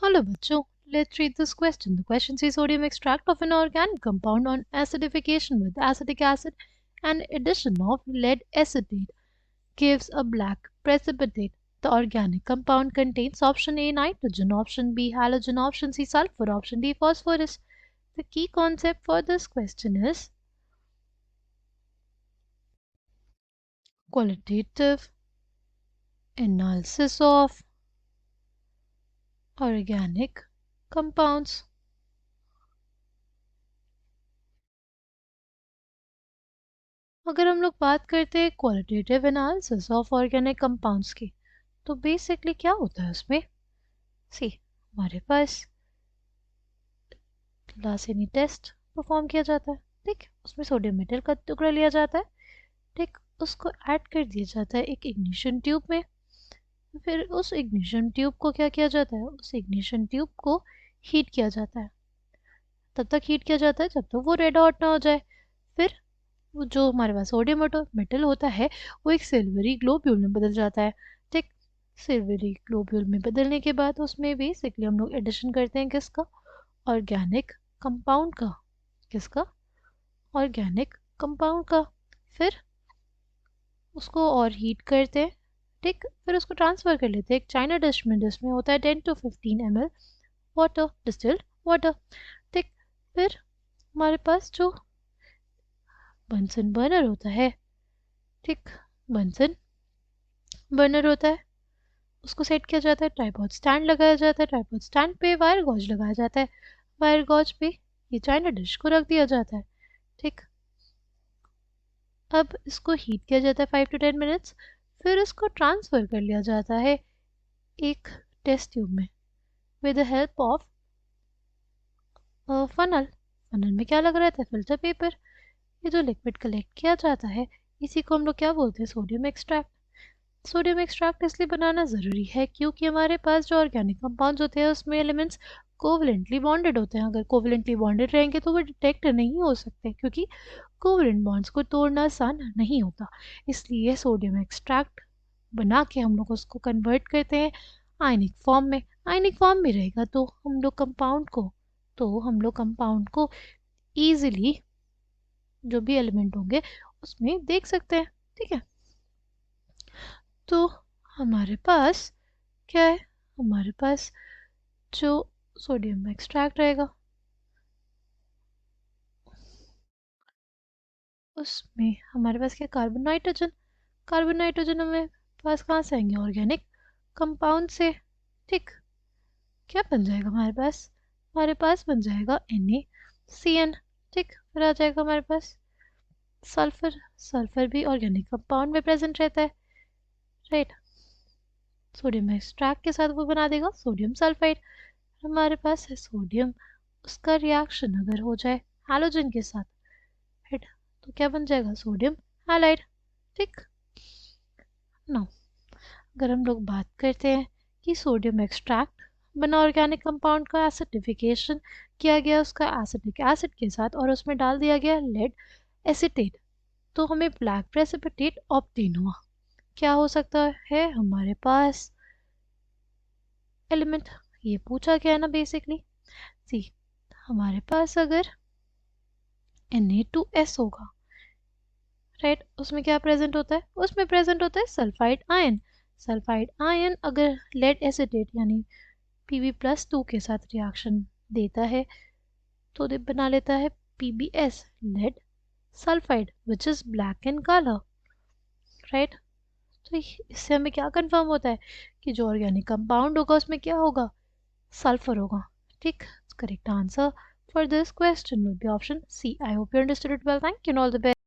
Hello बच्चों, let's read this question. The question says sodium extract of an organic compound on acidification with acetic acid and addition of lead acetate gives a black precipitate. The organic compound contains option A nitrogen, option B halogen, option C sulfur, option D phosphorus. The key concept for this question is qualitative analysis of organic compounds. अगर हम लोग बात करते हैं qualitative analysis of organic compounds की, तो basically क्या होता है उसमें? सी, हमारे पास लासेनी टेस्ट परफॉर्म किया जाता है, ठीक, उसमें सोडियम मेटल का टुकड़ा लिया जाता है, ठीक, उसको ऐड कर दिया जाता है एक इग्निशन ट्यूब में। फिर उस इग्निशन ट्यूब को क्या किया जाता है? उस इग्निशन ट्यूब को हीट किया जाता है। तब तक हीट किया जाता है जब तक वो रेड हॉट ना हो जाए। फिर वो जो हमारे पास सोडियम मेटल होता है वो एक सिल्वरी ग्लोब्यूल में बदल जाता है, ठीक। सिल्वरी ग्लोब्यूल में बदलने के बाद उसमें बेसिकली हम लोग एडिशन करते हैं किसका? ऑर्गेनिक कंपाउंड का। किसका? ऑर्गेनिक कंपाउंड का। फिर उसको और हीट करते हैं, ठीक। फिर उसको ट्रांसफ़र कर लेते हैं एक चाइना डिश में जिसमें होता है 10 to 15 ml water, distilled water, ठीक। फिर हमारे पास जो बंसन बर्नर होता है, ठीक, बंसन बर्नर होता है, उसको सेट किया जाता है, ट्राइपॉड स्टैंड लगाया जाता है, ट्राइपॉड स्टैंड पे वायर गॉज लगाया जाता है, वायर गॉज पे ये चाइना डिश को रख दिया जाता है, ठीक। अब इसको हीट किया जाता है 5 to 10 मिनट्स। फिर इसको ट्रांसफ़र कर लिया जाता है एक टेस्ट ट्यूब में with the help of funnel. Funnel में क्या लगा रहता है? Filter paper. ये जो लिक्विड कलेक्ट किया जाता है इसी को हम लोग क्या बोलते हैं? Sodium extract. सोडियम एक्सट्रैक्ट इसलिए बनाना ज़रूरी है क्योंकि हमारे पास जो ऑर्गेनिक कंपाउंड्स होते हैं उसमें एलिमेंट्स कोवलेंटली बॉन्डेड होते हैं। अगर कोवलेंटली बॉन्डेड रहेंगे तो वो डिटेक्ट नहीं हो सकते क्योंकि कोवलेंट बॉन्ड्स को तोड़ना आसान नहीं होता। इसलिए सोडियम एक्सट्रैक्ट बना के हम लोग उसको कन्वर्ट करते हैं आयनिक फॉर्म में। आयनिक फॉर्म में रहेगा तो हम लोग कंपाउंड को ईजिली जो भी एलिमेंट होंगे उसमें देख सकते हैं, ठीक है। तो हमारे पास क्या है? हमारे पास जो सोडियम एक्सट्रैक्ट रहेगा उसमें हमारे पास क्या? Carbon nitrogen. कार्बन नाइट्रोजन हमें पास कहाँ से आएंगे? ऑर्गेनिक कंपाउंड से, ठीक। क्या बन जाएगा हमारे पास? हमारे पास बन जाएगा NaCN, ठीक। फिर आ जाएगा हमारे पास सल्फर। सल्फर भी ऑर्गेनिक कंपाउंड में प्रेजेंट रहता है, राइट। सोडियम एक्सट्रैक्ट के साथ वो बना देगा सोडियम सल्फाइड। हमारे पास है सोडियम, उसका रिएक्शन अगर हो जाए हैलोजन के साथ, राइट, तो क्या बन जाएगा? सोडियम हैलाइड, ठीक। ना अगर हम लोग बात करते हैं कि सोडियम एक्सट्रैक्ट बना ऑर्गेनिक कंपाउंड का एसिडिफिकेशन किया गया उसका एसिटिक एसिड के साथ और उसमें डाल दिया गया लेड एसिटेट, तो हमें ब्लैक प्रेसिपिटेट ऑब्टेन हुआ। क्या हो सकता है हमारे पास एलिमेंट? ये पूछा गया है ना बेसिकली। सी, हमारे पास अगर Na2S होगा, राइट, उसमें क्या प्रेजेंट होता है? उसमें प्रेजेंट होता है सल्फाइड आयन। सल्फाइड आयन अगर लेड एसिटेट यानी Pb+2 के साथ रिएक्शन देता है तो बना लेता है PbS, lead sulphide, which is black in colour, right. तो इससे हमें क्या कंफर्म होता है कि जो ऑर्गेनिक कंपाउंड होगा उसमें क्या होगा? सल्फर होगा, ठीक। Correct answer for this question will be option C. I hope you understood it well. Thank you and all the best.